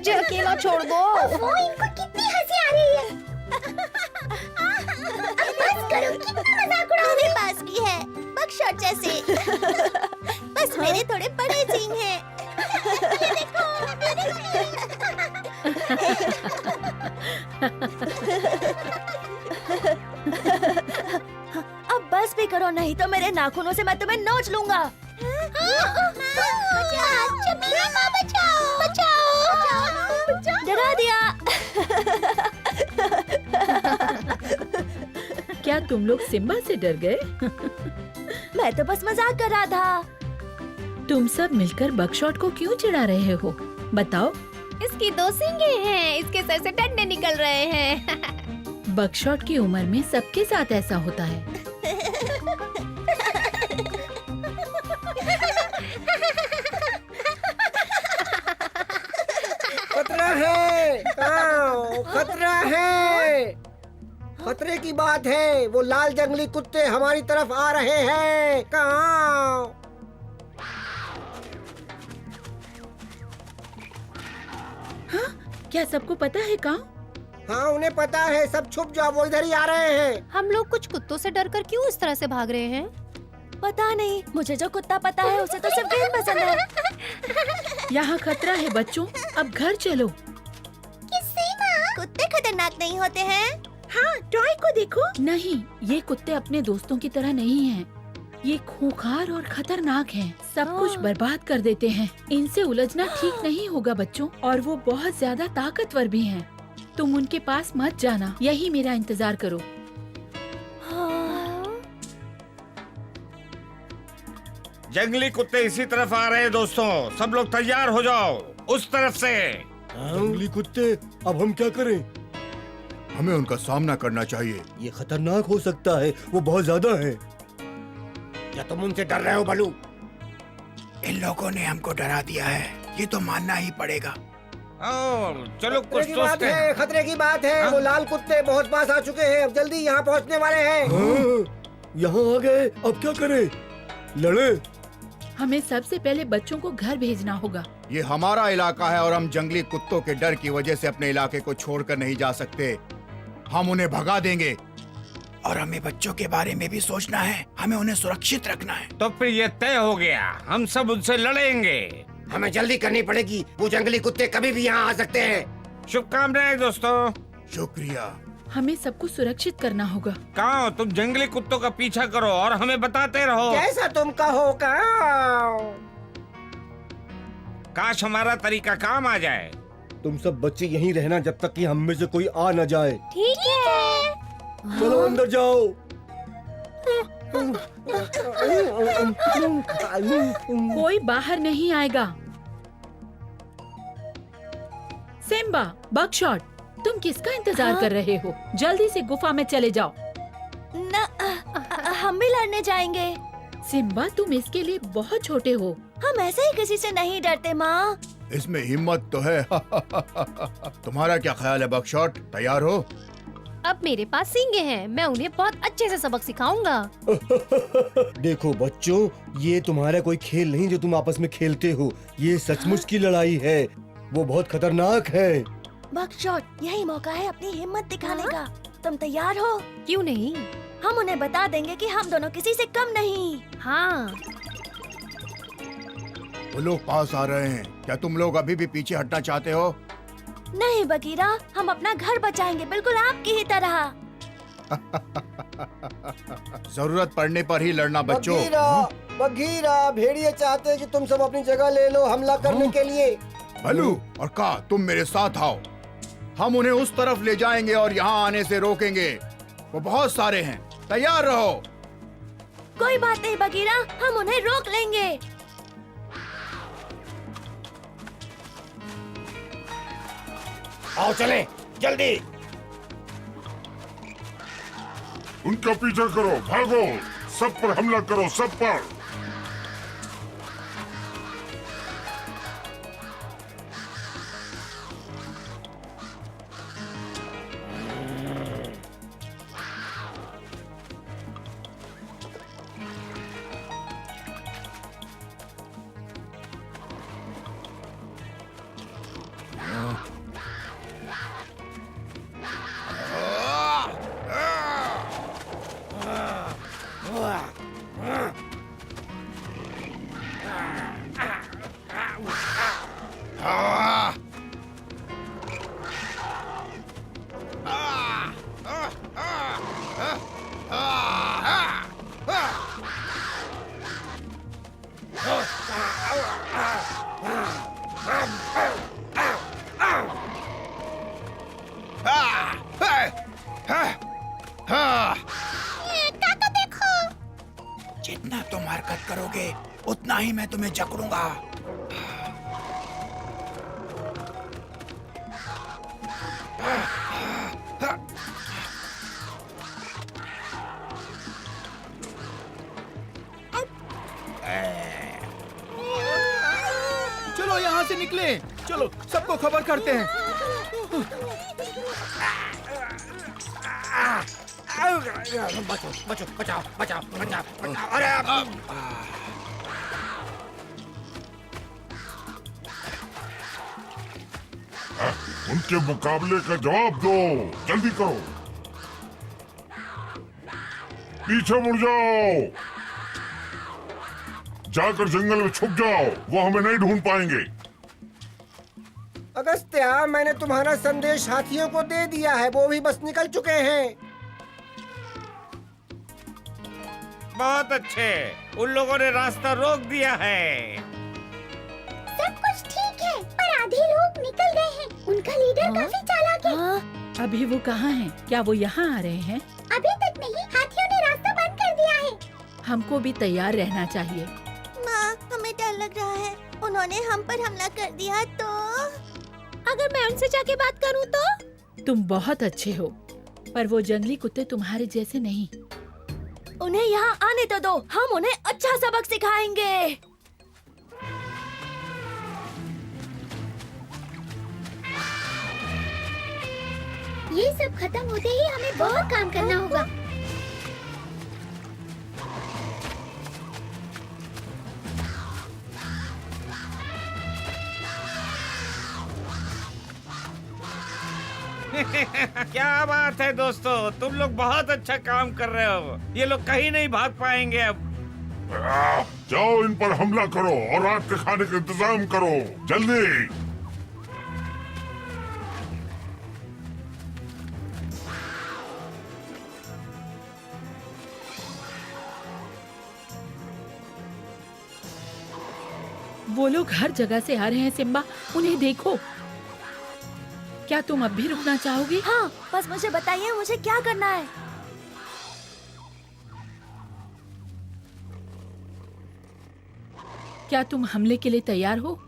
मुझे अकेला छोड़ दो। वो इनको कितनी हंसी आ रही है। बस करो, कितना मजाक उड़ाओगे। मेरे पास भी है बकशॉट जैसे। बस मेरे थोड़े बड़े सींग हैं। ये देखो, अब बस भी करो, नहीं तो मेरे नाखूनों से मैं तुम्हें नोच लूंगा। डरा दिया। क्या तुम लोग सिम्बा से डर गए? मैं तो बस मजाक कर रहा था। तुम सब मिलकर बकशॉट को क्यों चिढ़ा रहे हो? बताओ। इसकी 2 सींगे हैं, इसके सर से डंडे निकल रहे हैं। बकशॉट की उम्र में सबके साथ ऐसा होता है। खतरा है, खतरा है। खतरे की बात है, वो लाल जंगली कुत्ते हमारी तरफ आ रहे हैं। कहाँ? क्या सबको पता है कहाँ? हाँ, उन्हें पता है। सब छुप जाओ, वो इधर ही आ रहे हैं। हम लोग कुछ कुत्तों से डरकर क्यों इस तरह से भाग रहे हैं? पता नहीं, मुझे जो कुत्ता पता है उसे तो सिर्फ गेंद पसंद है। यहाँ खतरा है बच्चों, अब घर चलो। किससे माँ? कुत्ते खतरनाक नहीं होते हैं। हाँ, टॉय को देखो। नहीं, ये कुत्ते अपने दोस्तों की तरह नहीं हैं। ये खूंखार और खतरनाक हैं। सब कुछ बर्बाद कर देते हैं। इनसे उलझना ठीक नहीं होगा बच्चों, और वो बहुत ज्यादा ताकतवर भी हैं। तुम उनके पास मत जाना, यही मेरा इंतजार करो। जंगली कुत्ते इसी तरफ आ रहे हैं दोस्तों, सब लोग तैयार हो जाओ। उस तरफ से। जंगली कुत्ते, अब हम क्या करें? हमें उनका सामना करना चाहिए। ये खतरनाक हो सकता है, वो बहुत ज्यादा है। क्या तुम उनसे डर रहे हो बलू? इन लोगों ने हमको डरा दिया है, ये तो मानना ही पड़ेगा। चलो खतरे कुछ की बात सोचते हैं। है, खतरे की बात है। वो लाल कुत्ते बहुत पास आ चुके हैं, अब जल्दी यहाँ पहुँचने वाले हैं। यहाँ आ गए, अब क्या करें? लड़े? हमें सबसे पहले बच्चों को घर भेजना होगा। ये हमारा इलाका है और हम जंगली कुत्तों के डर की वजह से अपने इलाके को छोड़कर नहीं जा सकते। हम उन्हें भगा देंगे। और हमें बच्चों के बारे में भी सोचना है, हमें उन्हें सुरक्षित रखना है। तो फिर ये तय हो गया, हम सब उनसे लड़ेंगे। हमें जल्दी करनी पड़ेगी, वो जंगली कुत्ते कभी भी यहाँ आ सकते हैं। शुभकामनाएं दोस्तों। शुक्रिया। हमें सबको सुरक्षित करना होगा। कहाँ तुम जंगली कुत्तों का पीछा करो और हमें बताते रहो। जैसा तुम कहो। काश हमारा तरीका काम आ जाए। तुम सब बच्चे यहीं रहना जब तक कि हम में से कोई आ न जाए। ठीक है। चलो अंदर जाओ। कोई बाहर नहीं आएगा। सिम्बा, बकशॉट, तुम किसका इंतजार कर रहे हो? जल्दी से गुफा में चले जाओ। हम भी लड़ने जाएंगे। सिम्बा, तुम इसके लिए बहुत छोटे हो। हम ऐसे ही किसी से नहीं डरते माँ। इसमें हिम्मत तो है। तुम्हारा क्या ख्याल है बकशॉट, तैयार हो? अब मेरे पास सींगे हैं, मैं उन्हें बहुत अच्छे से सबक सिखाऊंगा। देखो बच्चों, ये तुम्हारा कोई खेल नहीं जो तुम आपस में खेलते हो। ये सचमुच की लड़ाई है, वो बहुत खतरनाक है। बकशॉट, यही मौका है अपनी हिम्मत दिखाने का। तुम तैयार हो? क्यों नहीं? हम उन्हें बता देंगे कि हम दोनों किसी से कम नहीं। हाँ। वो लोग पास आ रहे हैं, क्या तुम लोग अभी भी पीछे हटना चाहते हो? नहीं बगीरा, हम अपना घर बचाएंगे, बिल्कुल आपकी ही तरह। जरूरत पड़ने पर ही लड़ना बच्चों। बगीरा, भेड़िए चाहते हैं कि तुम सब अपनी जगह ले लो हमला करने के लिए। भलू और का, तुम मेरे साथ आओ। हम उन्हें उस तरफ ले जाएंगे और यहाँ आने से रोकेंगे। वो बहुत सारे हैं, तैयार रहो। कोई बात नहीं बगीरा, हम उन्हें रोक लेंगे। आओ चले, जल्दी। उनका पीछा करो, भागो, सब पर हमला करो, सब पर। काका देखो। जितना तुम हरकत करोगे उतना ही मैं तुम्हें जकड़ूंगा। चलो यहाँ से निकले, चलो सबको खबर करते हैं। बचो बचो बचाओ बचाओ बचाओ बचाओ। अरे उनके मुकाबले का जवाब दो, जल्दी करो। पीछे मुड़ जाओ, जाकर जंगल में छुप जाओ, वो हमें नहीं ढूंढ पाएंगे। अगस्त्या, मैंने तुम्हारा संदेश हाथियों को दे दिया है, वो भी बस निकल चुके हैं। बहुत अच्छे, उन लोगों ने रास्ता रोक दिया है। सब कुछ ठीक है, पर आधे लोग निकल गए हैं। उनका लीडर काफी चालाक है। अभी वो कहाँ हैं? क्या वो यहाँ आ रहे हैं? अभी तक नहीं, हाथियों ने रास्ता बंद कर दिया है। हमको भी तैयार रहना चाहिए। माँ, हमें डर लग रहा है। उन्होंने हम पर हमला कर दिया तो? अगर मैं उनसे जाके बात करूं तो? तुम बहुत अच्छे हो, पर वो जंगली कुत्ते तुम्हारे जैसे नहीं। उन्हें यहाँ आने तो दो, हम उन्हें अच्छा सबक सिखाएंगे। ये सब खत्म होते ही हमें बहुत काम करना होगा। क्या बात है दोस्तों, तुम लोग बहुत अच्छा काम कर रहे हो। ये लोग कहीं नहीं भाग पाएंगे अब। जाओ, इन पर हमला करो और रात के खाने का इंतजाम करो, जल्दी। वो लोग हर जगह से आ रहे हैं सिम्बा, उन्हें देखो। क्या तुम अब भी रुकना चाहोगी? हाँ, बस मुझे बताइए मुझे क्या करना है। क्या तुम हमले के लिए तैयार हो?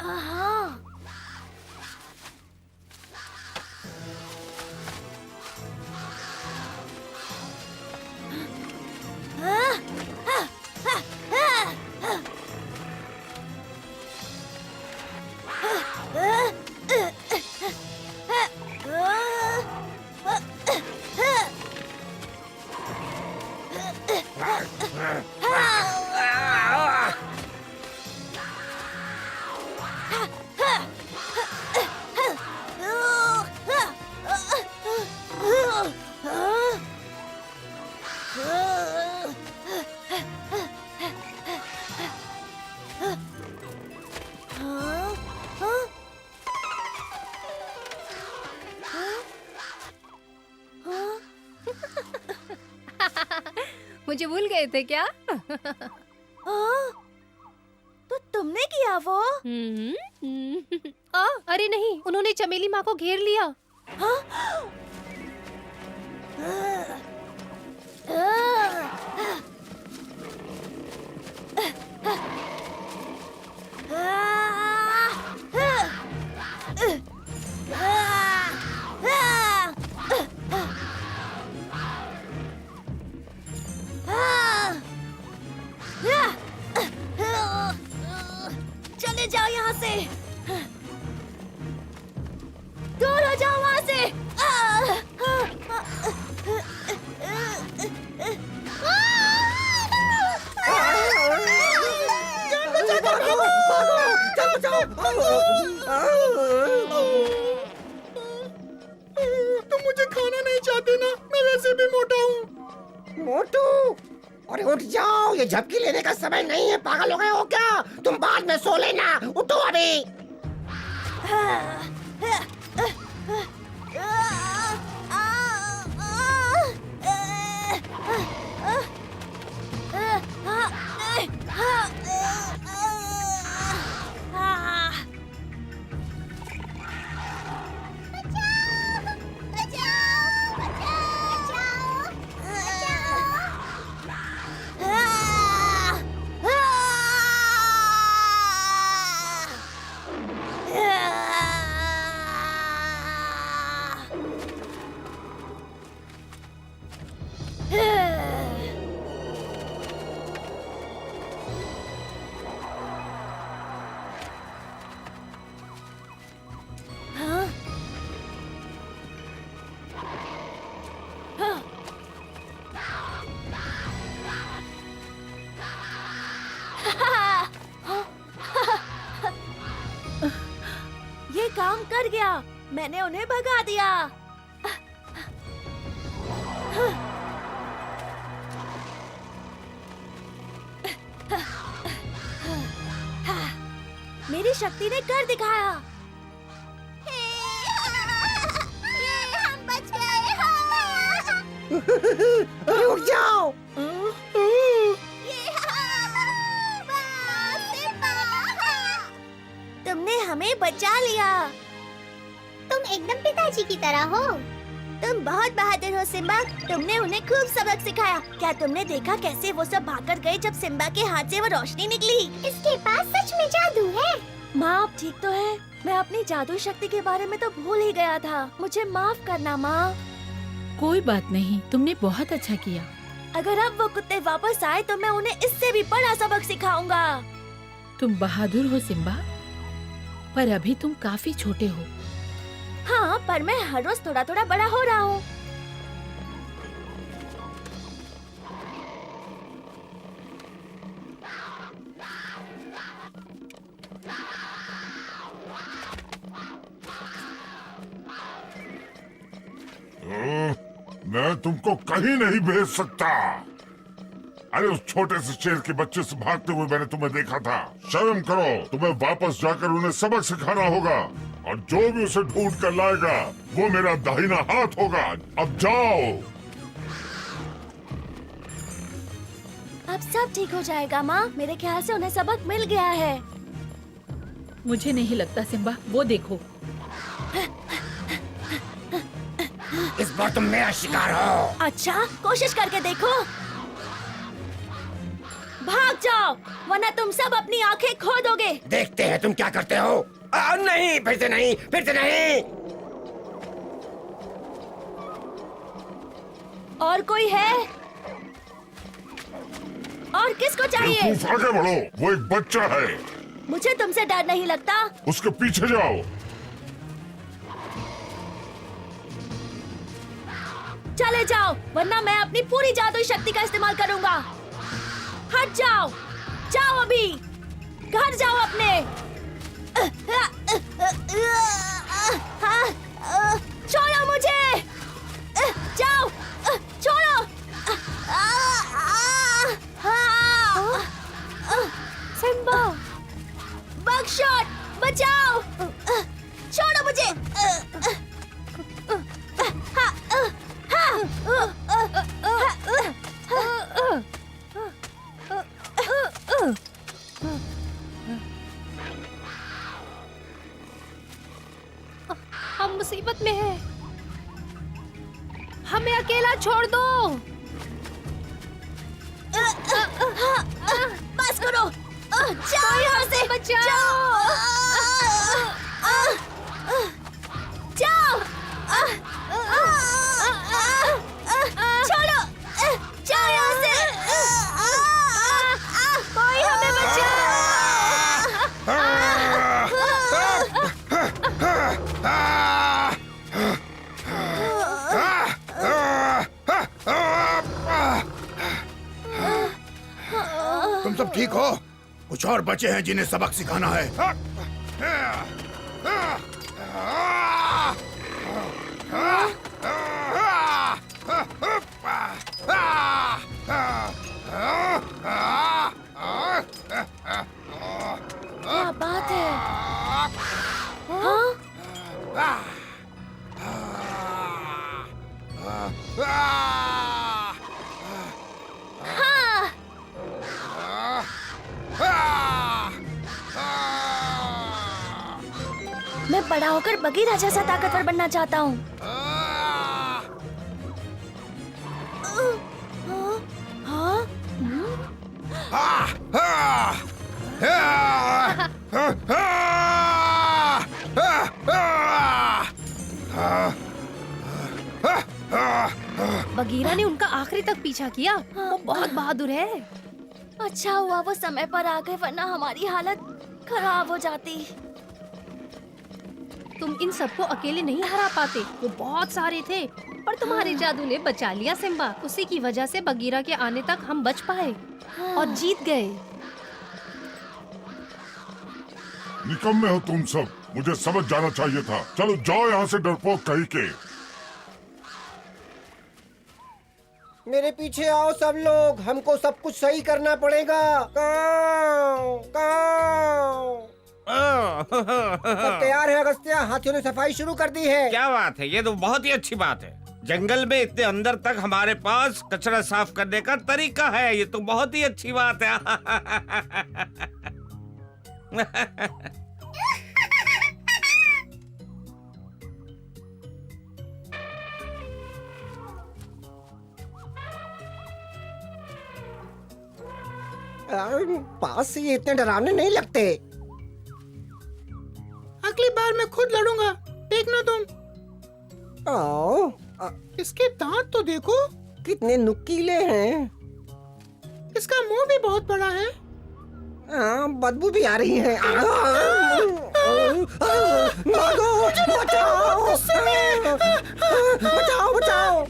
हाँ। मुझे भूल गए थे क्या? तो तुमने किया वो? अरे नहीं, उन्होंने चमेली माँ को घेर लिया। चले जाओ यहाँ से, दूर हो जाओ वहाँ से। तुम मुझे खाना नहीं चाहते ना? मैं वैसे भी मोटा हूँ। मोटू, अरे उठ जाओ, ये झपकी लेने का समय नहीं है। पागल हो गए हो क्या? तुम बाद में सो लेना, उठो अभी। कर गया। मैंने उन्हें भगा दिया। मेरी शक्ति ने कर दिखाया। हम बच गए। रुक जाओ। तुमने हमें बचा लिया। तुम एकदम पिताजी की तरह हो। तुम बहुत बहादुर हो सिम्बा। तुमने उन्हें खूब सबक सिखाया। क्या तुमने देखा कैसे वो सब भागकर गए जब सिम्बा के हाथ से वो रोशनी निकली? इसके पास सच में जादू है। माँ आप ठीक तो है? मैं अपनी जादू शक्ति के बारे में तो भूल ही गया था। मुझे माफ करना माँ। कोई बात नहीं, तुमने बहुत अच्छा किया। अगर अब वो कुत्ते वापस आए तो मैं उन्हें इससे भी बड़ा सबक सिखाऊंगा। तुम बहादुर हो सिम्बा, पर अभी तुम काफी छोटे हो। हाँ, पर मैं हर रोज थोड़ा थोड़ा बड़ा हो रहा हूँ। मैं तुमको कहीं नहीं भेज सकता। अरे उस छोटे से शेर के बच्चे से भागते हुए मैंने तुम्हें देखा था। शर्म करो। तुम्हें वापस जाकर उन्हें सबक सिखाना होगा और जो भी उसे ढूंढ कर लाएगा वो मेरा दाहिना हाथ होगा। अब जाओ। अब सब ठीक हो जाएगा माँ। मेरे ख्याल से उन्हें सबक मिल गया है। मुझे नहीं लगता सिम्बा, वो देखो। इस बार तुम मेरा शिकार हो। अच्छा, कोशिश करके देखो। भाग जाओ, वरना तुम सब अपनी आंखें खो दोगे। देखते हैं तुम क्या करते हो। नहीं, फिर से नहीं, फिर से नहीं। और कोई है? और किसको चाहिए? बेवकूफ, आगे बढ़ो। वो एक बच्चा है। मुझे तुमसे डर नहीं लगता। उसके पीछे जाओ। चले जाओ, वरना मैं अपनी पूरी जादुई शक्ति का इस्तेमाल करूंगा। हट जाओ, जाओ अभी, घर जाओ अपने। छोड़ो मुझे, जाओ, छोड़ो। सिम्बा, बगशॉट, बचाओ, छोड़ो मुझे। हम मुसीबत में हैं। हमें अकेला छोड़ दो। बस करो, जाओ यहाँ से, बचाओ। जाओ, छोड़ो, जाओ यहाँ से। कोई हमें बचाओ। तुम सब ठीक हो? कुछ और बचे हैं जिन्हें सबक सिखाना है। क्या बात है? हाँ? मैं बड़ा होकर बगीरा जैसा ताकतवर बनना चाहता हूँ। बगीरा ने उनका आखिरी तक पीछा किया। वो बहुत बहादुर है। अच्छा हुआ वो समय पर आ गए, वरना हमारी हालत खराब हो जाती। तुम इन सबको अकेले नहीं हरा पाते। वो बहुत सारे थे, पर तुम्हारे जादू ने बचा लिया सिम्बा। उसी की वजह से बगीरा के आने तक हम बच पाए और जीत गए। निकम्मे हो तुम सब। मुझे समझ जाना चाहिए था। चलो जाओ यहाँ से डरपोक कहीं के। मेरे पीछे आओ सब लोग, हमको सब कुछ सही करना पड़ेगा। काऊ, काऊ। सब तैयार है अगस्त्या, हाथियों ने सफाई शुरू कर दी है। क्या बात है, ये तो बहुत ही अच्छी बात है। जंगल में इतने अंदर तक हमारे पास कचरा साफ करने का तरीका है, ये तो बहुत ही अच्छी बात है। पास से ये इतने डरावने नहीं लगते। अगली बार मैं खुद लड़ूंगा, देखना तुम। आओ, इसके दांत तो देखो, कितने नुकीले हैं। इसका मुंह भी बहुत बड़ा है। बदबू भी आ रही है। भागो, बचाओ, बचाओ, बचाओ।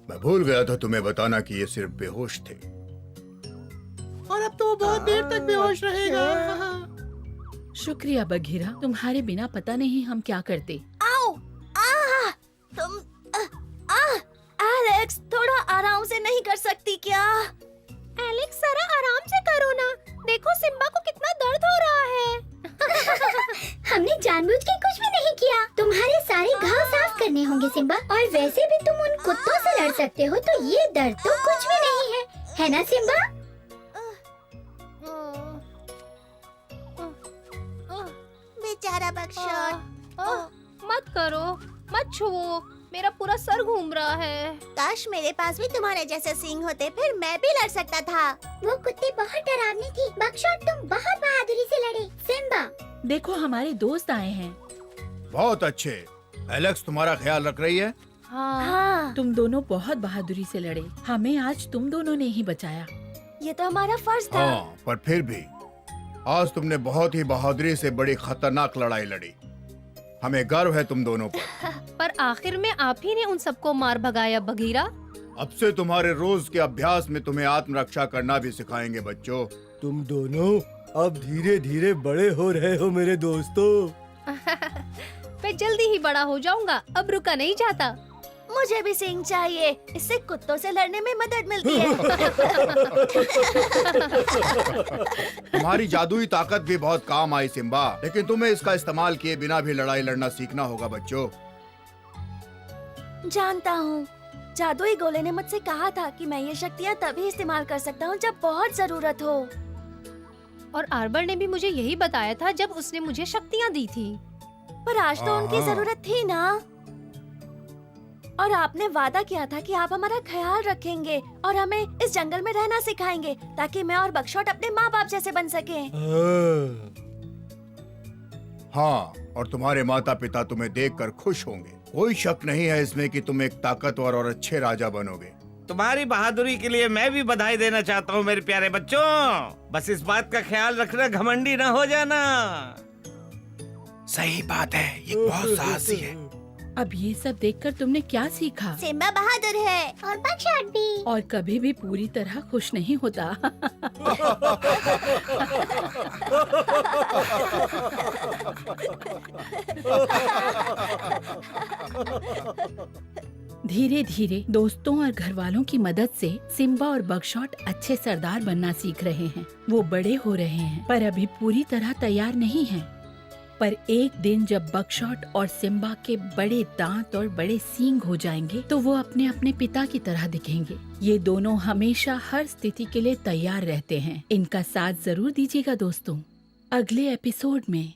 मैं भूल गया था तुम्हें बताना कि ये सिर्फ बेहोश थे। और अब तो वो बहुत देर तक बेहोश रहेगा। शुक्रिया बघीरा, तुम्हारे बिना पता नहीं हम क्या करते। आओ, तुम एलेक्स थोड़ा आराम से नहीं कर सकती क्या? एलेक्स जरा आराम से करो ना, देखो सिम्बा को कितना दर्द हो रहा है। हमने जानबूझ के कुछ भी नहीं किया। तुम्हारे सारे घाव साफ करने होंगे सिम्बा, और वैसे भी तुम उन कुत्तों से लड़ सकते हो, तो ये दर्द तो कुछ भी नहीं है ना सिम्बा? बेचारा बकशॉट। मत करो, मत छुओ, मेरा पूरा सर घूम रहा है। काश मेरे पास भी तुम्हारे जैसे सींग होते, फिर मैं भी लड़ सकता था। वो कुत्ते बहुत डरावने थे। बकशॉट तुम बहुत बहादुरी से लड़े। सिम्बा देखो हमारे दोस्त आए हैं। बहुत अच्छे। एलेक्स तुम्हारा ख्याल रख रही है। हाँ, तुम दोनों बहुत बहादुरी से लड़े, हमें आज तुम दोनों ने ही बचाया। ये तो हमारा फर्ज था। हाँ, पर फिर भी आज तुमने बहुत ही बहादुरी से बड़ी खतरनाक लड़ाई लड़ी। हमें गर्व है तुम दोनों पर। पर आखिर में आप ही ने उन सबको मार भगाया बघीरा। अब से तुम्हारे रोज के अभ्यास में तुम्हें आत्मरक्षा करना भी सिखाएंगे बच्चों। तुम दोनों अब धीरे धीरे बड़े हो रहे हो मेरे दोस्तों। मैं जल्दी ही बड़ा हो जाऊंगा, अब रुका नहीं जाता। मुझे भी सींग चाहिए, इससे कुत्तों से लड़ने में मदद मिलती है। तुम्हारी जादुई ताकत भी बहुत काम आई सिम्बा, लेकिन तुम्हें इसका इस्तेमाल किए बिना भी लड़ाई लड़ना सीखना होगा बच्चों। जानता हूँ, जादुई गोले ने मुझसे कहा था कि मैं ये शक्तियाँ तभी इस्तेमाल कर सकता हूँ जब बहुत जरूरत हो। और आर्बर ने भी मुझे यही बताया था जब उसने मुझे शक्तियाँ दी थी। पर आज तो उनकी जरूरत थी ना। और आपने वादा किया था कि आप हमारा ख्याल रखेंगे और हमें इस जंगल में रहना सिखाएंगे, ताकि मैं और बकशॉट अपने माँ बाप जैसे बन सकें। हाँ, और तुम्हारे माता पिता तुम्हें देखकर खुश होंगे। कोई शक नहीं है इसमें कि तुम एक ताकतवर और अच्छे राजा बनोगे। तुम्हारी बहादुरी के लिए मैं भी बधाई देना चाहता हूँ मेरे प्यारे बच्चों। बस इस बात का ख्याल रखना, घमंडी न हो जाना। सही बात है, ये बहुत साहसी है। अब ये सब देखकर तुमने क्या सीखा? सिम्बा बहादुर है और बकशॉट भी। और कभी भी पूरी तरह खुश नहीं होता। धीरे धीरे दोस्तों और घर वालों की मदद से सिम्बा और बकशॉट अच्छे सरदार बनना सीख रहे हैं। वो बड़े हो रहे हैं, पर अभी पूरी तरह तैयार नहीं हैं। पर एक दिन जब बकशॉट और सिम्बा के बड़े दांत और बड़े सींग हो जाएंगे, तो वो अपने अपने पिता की तरह दिखेंगे। ये दोनों हमेशा हर स्थिति के लिए तैयार रहते हैं। इनका साथ जरूर दीजिएगा दोस्तों, अगले एपिसोड में।